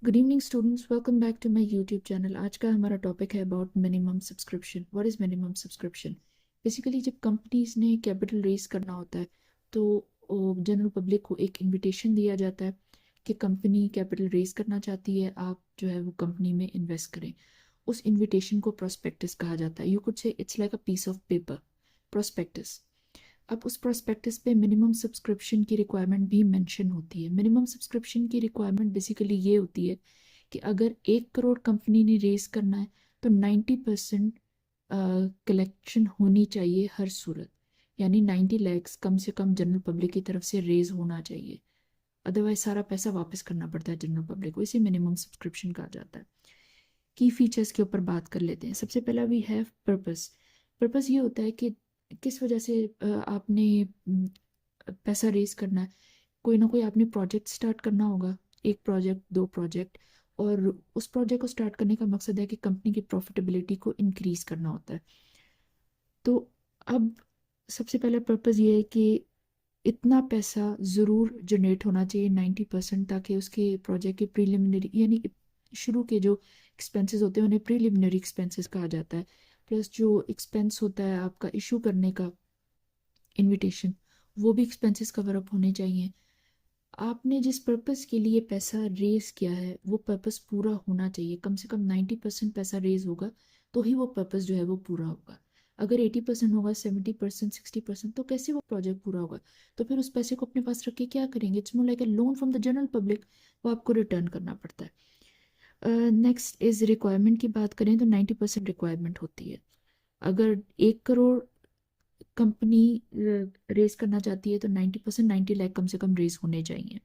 Good evening students, welcome back to my YouTube channel. आज का हमारा टॉपिक है about minimum subscription. What is minimum subscription? Basically जब companies ने capital raise करना होता है तो जनरल पब्लिक को एक इनविटेशन दिया जाता है कि कंपनी कैपिटल रेज करना चाहती है, आप जो है वो कंपनी में इन्वेस्ट करें। उस इनविटेशन को प्रोस्पेक्टस कहा जाता है। You could say it's like a piece of paper, prospectus. अब उस प्रोस्पेक्टस पे मिनिमम सब्सक्रिप्शन की रिक्वायरमेंट भी मेंशन होती है। मिनिमम सब्सक्रिप्शन की रिक्वायरमेंट बेसिकली ये होती है कि अगर 1 करोड़ कंपनी ने रेस करना है तो 90% कलेक्शन होनी चाहिए हर सूरत, यानी 90 लाख कम से कम जनरल पब्लिक की तरफ से रेज होना चाहिए। अदरवाइज सारा पैसा वापस करना पड़ता है जनरल पब्लिक को। इसे मिनिमम सब्सक्रिप्शन कहा जाता है। की फीचर्स के ऊपर बात कर लेते हैं। सबसे पहला वी हैव पर्पस। पर्पस ये होता है कि किस वजह से आपने पैसा रेज करना है। कोई ना कोई आपने प्रोजेक्ट स्टार्ट करना होगा, एक प्रोजेक्ट, दो प्रोजेक्ट, और उस प्रोजेक्ट को स्टार्ट करने का मकसद है कि कंपनी की प्रॉफिटेबिलिटी को इंक्रीज करना होता है। तो अब सबसे पहला पर्पस ये है कि इतना पैसा ज़रूर जनरेट होना चाहिए 90%, ताकि उसके प्रोजेक्ट के प्रीलिमिनरी यानी शुरू के जो एक्सपेंसेस होते हैं उन्हें प्रीलिमिनरी एक्सपेंसेस कहा जाता है। प्लस जो एक्सपेंस होता है आपका इशू करने का, इनविटेशन, वो भी एक्सपेंसेस कवर अप होने चाहिए। आपने जिस पर्पस के लिए पैसा रेज किया है वो पर्पस पूरा होना चाहिए। कम से कम 90% पैसा रेज होगा तो ही वो पर्पस जो है वो पूरा होगा। अगर 80% होगा, 70%, 60%, तो कैसे वो प्रोजेक्ट पूरा होगा? तो फिर उस पैसे को अपने पास रख के क्या करेंगे? It's more like a loan from the general public, वो आपको रिटर्न करना पड़ता है। नेक्स्ट इज रिक्वायरमेंट की बात करें तो 90% रिक्वायरमेंट होती है। अगर 1 करोड़ कंपनी रेज करना चाहती है तो 90%, 90 लाख कम से कम रेज होने चाहिए।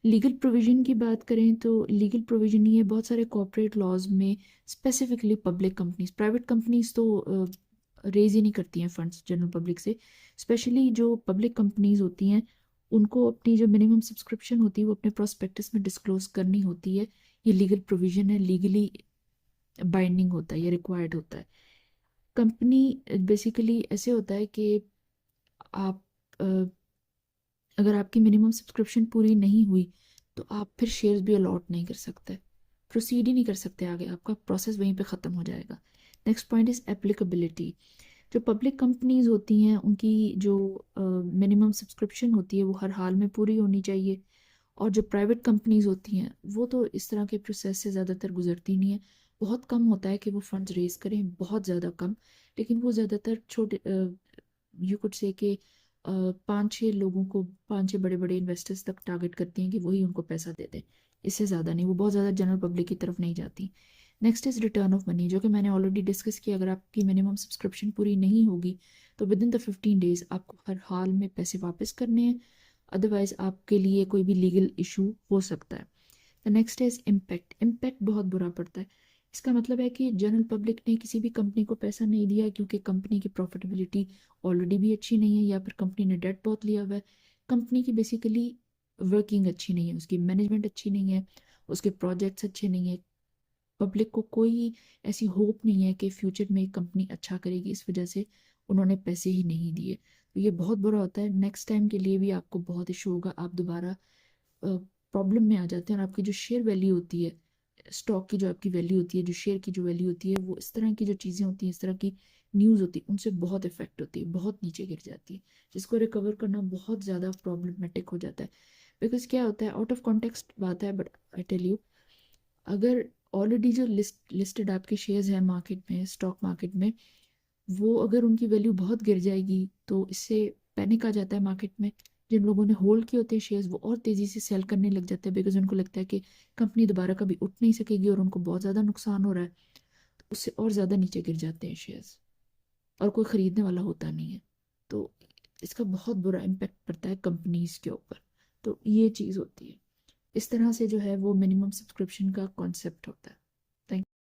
लीगल प्रोविजन की बात करें तो लीगल प्रोविजन ये बहुत सारे कॉर्पोरेट लॉज में specifically public companies, private companies तो रेज ही नहीं करती हैं फंड्स जनरल पब्लिक से। स्पेशली जो पब्लिक कंपनीज होती हैं उनको अपनी जो मिनिमम सब्सक्रिप्शन होती है वो अपने प्रोस्पेक्टस में डिस्क्लोज करनी होती है। ये लीगल प्रोविजन है, लीगली बाइंडिंग होता है, ये रिक्वायर्ड होता है। कंपनी बेसिकली ऐसे होता है कि आप अगर आपकी मिनिमम सब्सक्रिप्शन पूरी नहीं हुई तो आप फिर शेयर्स भी अलॉट नहीं कर सकते, प्रोसीड ही नहीं कर सकते आगे, आपका प्रोसेस वहीं पे ख़त्म हो जाएगा। Next point is applicability. जो पब्लिक कंपनीज होती हैं उनकी जो मिनिमम सब्सक्रिप्शन होती है वो हर हाल में पूरी होनी चाहिए। और जो प्राइवेट कंपनीज होती हैं वो तो इस तरह के प्रोसेस से ज़्यादातर गुजरती नहीं है। बहुत कम होता है कि वो फंड्स रेज करें, बहुत ज़्यादा कम। लेकिन वो ज़्यादातर छोटे, यू कुड से कि 5-6 लोगों को, 5-6 बड़े बड़े इन्वेस्टर्स तक टारगेट करती हैं कि वही उनको पैसा दे दें। इससे ज़्यादा नहीं, वो बहुत ज़्यादा जनरल पब्लिक की तरफ नहीं जाती। Next is return of money, जो कि मैंने ऑलरेडी डिस्कस किया। अगर आपकी मिनिमम सब्सक्रिप्शन पूरी नहीं होगी तो विद इन द 15 डेज आपको हर हाल में पैसे वापस करने हैं, अदरवाइज आपके लिए कोई भी लीगल इशू हो सकता है। The next is impact. Impact बहुत बुरा पड़ता है। इसका मतलब है कि जनरल पब्लिक ने किसी भी कंपनी को पैसा नहीं दिया क्योंकि कंपनी की प्रॉफिटेबिलिटी ऑलरेडी भी अच्छी नहीं है, या फिर कंपनी ने डेट बहुत लिया हुआ है। कंपनी की बेसिकली वर्किंग अच्छी नहीं है, उसकी मैनेजमेंट अच्छी नहीं है, उसके प्रोजेक्ट्स अच्छे नहीं है। पब्लिक को कोई ऐसी होप नहीं है कि फ्यूचर में कंपनी अच्छा करेगी, इस वजह से उन्होंने पैसे ही नहीं दिए। तो ये बहुत बुरा होता है। नेक्स्ट टाइम के लिए भी आपको बहुत इशू होगा, आप दोबारा प्रॉब्लम में आ जाते हैं। और आपकी जो शेयर वैल्यू होती है, स्टॉक की जो आपकी वैल्यू होती है, जो शेयर की जो वैल्यू होती है, वो इस तरह की जो चीज़ें होती हैं, इस तरह की न्यूज़ होती है, उनसे बहुत इफेक्ट होती है, बहुत नीचे गिर जाती है, जिसको रिकवर करना बहुत ज़्यादा प्रॉब्लमेटिक हो जाता है। बिकॉज क्या होता है, आउट ऑफ कॉन्टेक्स्ट बात है बट आई टेल यू, अगर ऑलरेडी जो लिस्टेड आपके शेयर्स हैं मार्केट में, स्टॉक मार्केट में, वो अगर उनकी वैल्यू बहुत गिर जाएगी तो इससे पैनिक आ जाता है मार्केट में। जिन लोगों ने होल्ड किए होते हैं शेयर्स वो और तेज़ी से सेल करने लग जाते हैं, बिकॉज उनको लगता है कि कंपनी दोबारा कभी उठ नहीं सकेगी और उनको बहुत ज़्यादा नुकसान हो रहा है। तो उससे और ज़्यादा नीचे गिर जाते हैं शेयर्स, और कोई ख़रीदने वाला होता नहीं है। तो इसका बहुत बुरा इम्पेक्ट पड़ता है कंपनीज के ऊपर। तो ये चीज़ होती है। इस तरह से जो है वो मिनिमम सब्सक्रिप्शन का कॉन्सेप्ट होता है।